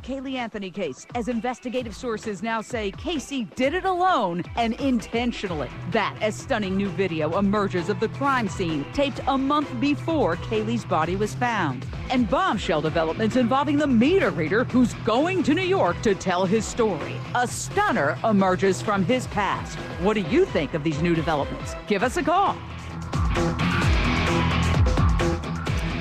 Kaylee Anthony case, as investigative sources now say Casey did it alone and intentionally. That as stunning new video emerges of the crime scene taped a month before Kaylee's body was found. And bombshell developments involving the meter reader who's going to New York to tell his story. A stunner emerges from his past. What do you think of these new developments? Give us a call.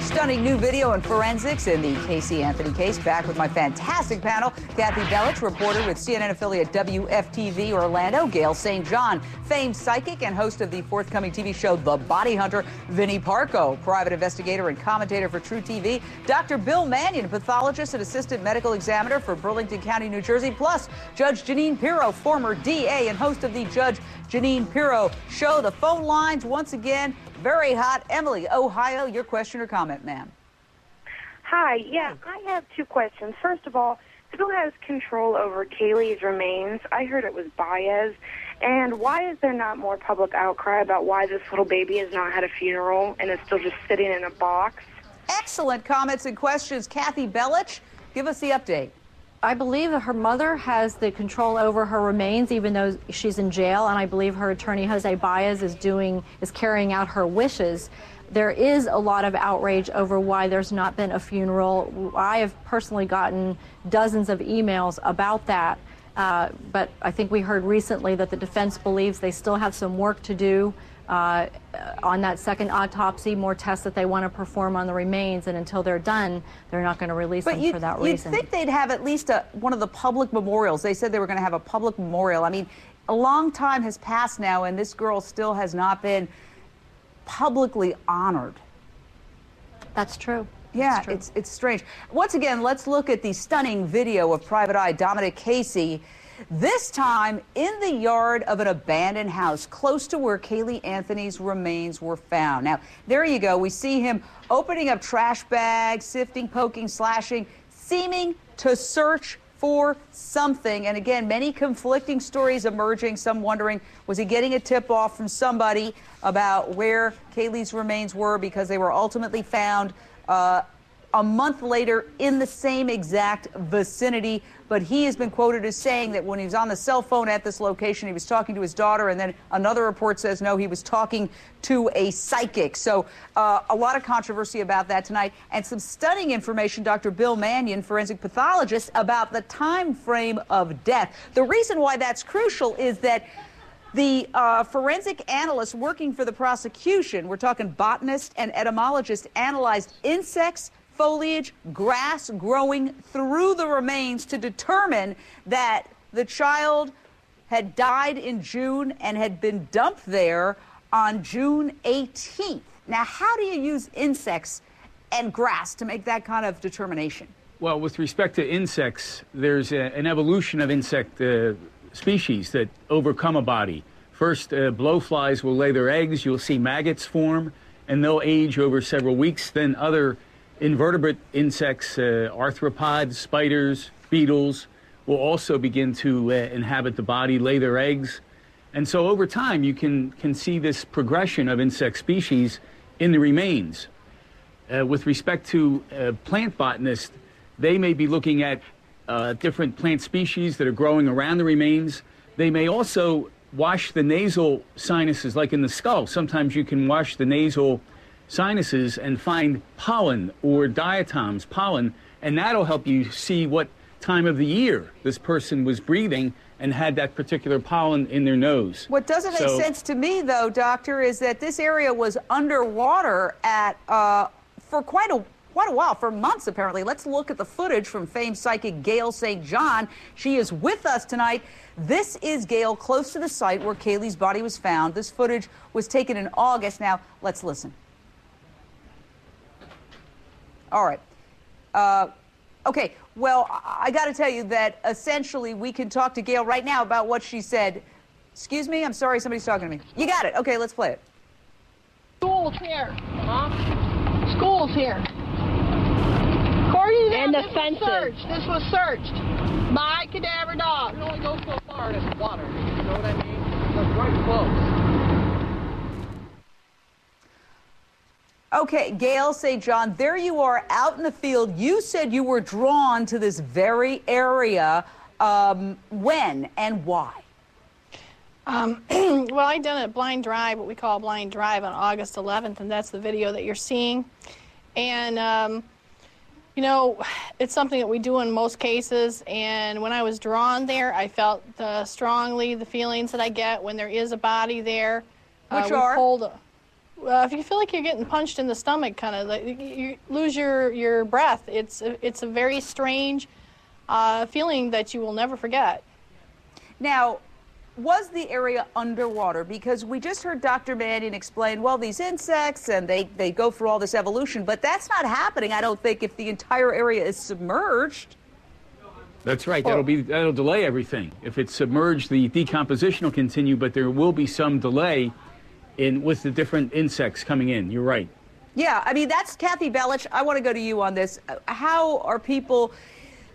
Stunning new video and forensics in the Casey Anthony case. Back with my fantastic panel. Kathy Belich, reporter with CNN affiliate WFTV Orlando. Gail St. John, famed psychic and host of the forthcoming TV show The Body Hunter. Vinnie Parco, private investigator and commentator for True TV. Dr. Bill Mannion, pathologist and assistant medical examiner for Burlington County, New Jersey. Plus, Judge Jeanine Pirro, former DA and host of the Judge Jeanine Pirro show. The phone lines once again very hot. Emily, Ohio, your question or comment, ma'am? Hi. Yeah, I have two questions. First of all, who has control over Kaylee's remains? I heard it was Baez. And why is there not more public outcry about why this little baby has not had a funeral and is still just sitting in a box? Excellent comments and questions. Kathy Belich, give us the update. I believe that her mother has the control over her remains, even though she's in jail, and I believe her attorney, Jose Baez, is carrying out her wishes. There is a lot of outrage over why there's not been a funeral. I have personally gotten dozens of emails about that, but I think we heard recently that the defense believes they still have some work to do on that second autopsy, more tests that they want to perform on the remains, and until they're done, they're not going to release them for that reason. You'd think they'd have at least one of the public memorials. They said they were going to have a public memorial. I mean, a long time has passed now, and this girl still has not been publicly honored. That's true. Yeah, That's true. It's strange. Once again, let's look at the stunning video of Private Eye Dominic Casey, this time in the yard of an abandoned house close to where Kaylee Anthony's remains were found. Now, there you go. We see him opening up trash bags, sifting, poking, slashing, seeming to search for something. And again, many conflicting stories emerging, some wondering, was he getting a tip-off from somebody about where Kaylee's remains were, because they were ultimately found a month later in the same exact vicinity. But he has been quoted as saying that when he was on the cell phone at this location, he was talking to his daughter, and then another report says no, he was talking to a psychic. So a lot of controversy about that tonight, and some stunning information, Dr. Bill Mannion, forensic pathologist, about the time frame of death. The reason why that's crucial is that the forensic analysts working for the prosecution, we're talking botanist and entomologist, analyzed insects, foliage, grass growing through the remains to determine that the child had died in June and had been dumped there on June 18th. Now, how do you use insects and grass to make that kind of determination? Well, with respect to insects, there's an evolution of insect species that overcome a body. First, blowflies will lay their eggs. You'll see maggots form, and they'll age over several weeks. Then other invertebrate insects, arthropods, spiders, beetles, will also begin to inhabit the body, lay their eggs. And so over time, you can see this progression of insect species in the remains. With respect to plant botanists, they may be looking at different plant species that are growing around the remains. They may also wash the nasal sinuses, like in the skull. Sometimes you can wash the nasal sinuses and find pollen or diatoms, pollen, and that'll help you see what time of the year this person was breathing and had that particular pollen in their nose. What doesn't make sense to me, though, doctor, is that this area was underwater for quite a while, for months apparently. Let's look at the footage from famed psychic Gail St. John. She is with us tonight. This is Gail close to the site where Kaylee's body was found. This footage was taken in August. Now, let's listen. All right. Okay, well, I got to tell you that essentially we can talk to Gail right now about what she said. Excuse me? I'm sorry, somebody's talking to me. You got it. Okay, let's play it. School's here. Huh? School's here. According to them, and the fences. This was searched by cadaver dogs. You can only go so far in this water. You know what I mean? That's right close. Okay, Gail St. John, there you are out in the field. You said you were drawn to this very area. When and why? Well, I done a blind drive, what we call a blind drive, on August 11th, and that's the video that you're seeing. And, you know, it's something that we do in most cases, and when I was drawn there, I felt strongly the feelings that I get when there is a body there. Which are? If you feel like you're getting punched in the stomach, kind of, like, you lose your breath. It's a very strange feeling that you will never forget. Now, was the area underwater? Because we just heard Dr. Mannion explain, well, these insects, and they go through all this evolution, but that's not happening, I don't think, if the entire area is submerged. That's right. That'll delay everything. If it's submerged, the decomposition will continue, but there will be some delay with the different insects coming in. You're right. Yeah, I mean, that's Kathy Belich. I want to go to you on this. How are people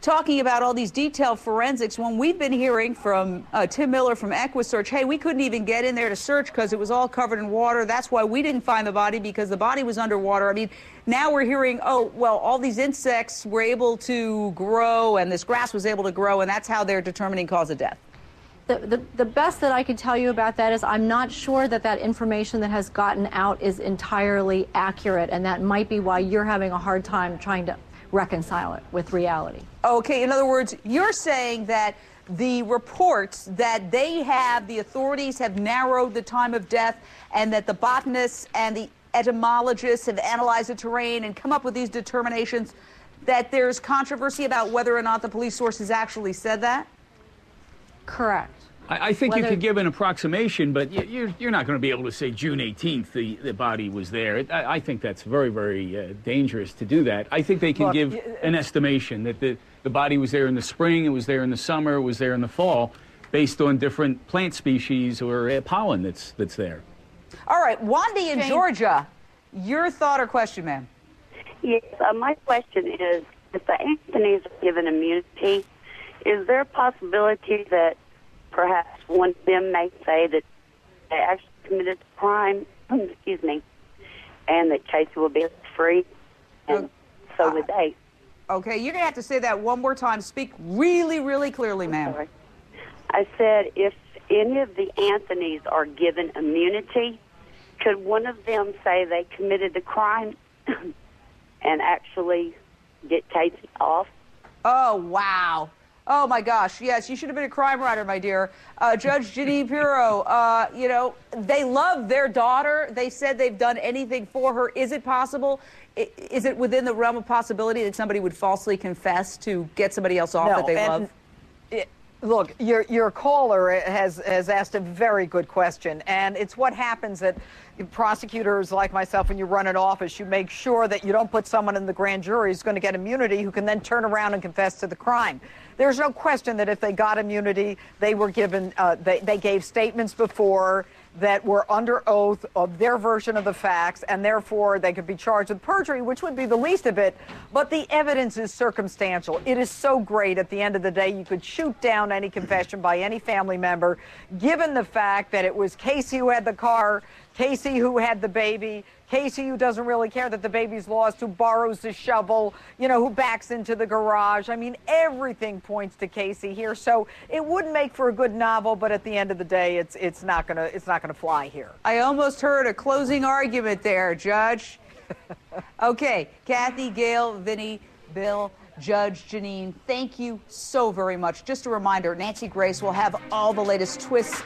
talking about all these detailed forensics when we've been hearing from Tim Miller from EquiSearch, hey, we couldn't even get in there to search because it was all covered in water. That's why we didn't find the body, because the body was underwater. I mean, now we're hearing, oh, well, all these insects were able to grow and this grass was able to grow, and that's how they're determining cause of death. The best that I can tell you about that is I'm not sure that that information that has gotten out is entirely accurate, and that might be why you're having a hard time trying to reconcile it with reality. Okay, in other words, you're saying that the reports that they have, the authorities have narrowed the time of death, and that the botanists and the etymologists have analyzed the terrain and come up with these determinations, that there's controversy about whether or not the police sources actually said that? Correct. I think you could give an approximation, but you're not going to be able to say June 18th the body was there. I think that's very, very dangerous to do that. I think they can give an estimation that the body was there in the spring, it was there in the summer, it was there in the fall, based on different plant species or pollen that's there. All right, Wandy in Georgia, your thought or question, ma'am? Yes, my question is, if the Anthonys are given immunity, is there a possibility that perhaps one of them may say that they actually committed the crime, excuse me, and that Casey will be free, and so would they? Okay, you're going to have to say that one more time. Speak really, really clearly, ma'am. Sorry. I said if any of the Anthonys are given immunity, could one of them say they committed the crime and actually get Casey off? Oh, wow. Oh, my gosh. Yes, you should have been a crime writer, my dear. Judge Janine Pirro, you know, they love their daughter. They said they've done anything for her. Is it possible? Is it within the realm of possibility that somebody would falsely confess to get somebody else off that they love? Look, your caller has asked a very good question, and it's what happens that prosecutors like myself, when you run an office, you make sure that you don't put someone in the grand jury who's going to get immunity who can then turn around and confess to the crime. There's no question that if they got immunity, they were given, they gave statements before that were under oath of their version of the facts, and therefore they could be charged with perjury, which would be the least of it. But the evidence is circumstantial. It is so great at the end of the day, you could shoot down any confession by any family member, given the fact that it was Casey who had the car, Casey who had the baby, Casey who doesn't really care that the baby's lost, who borrows the shovel, you know, who backs into the garage. I mean, everything points to Casey here. So it would make for a good novel, but at the end of the day, it's not gonna fly here. I almost heard a closing argument there, Judge. Okay, Kathy, Gail, Vinny, Bill, Judge Janine, thank you so very much. Just a reminder, Nancy Grace will have all the latest twists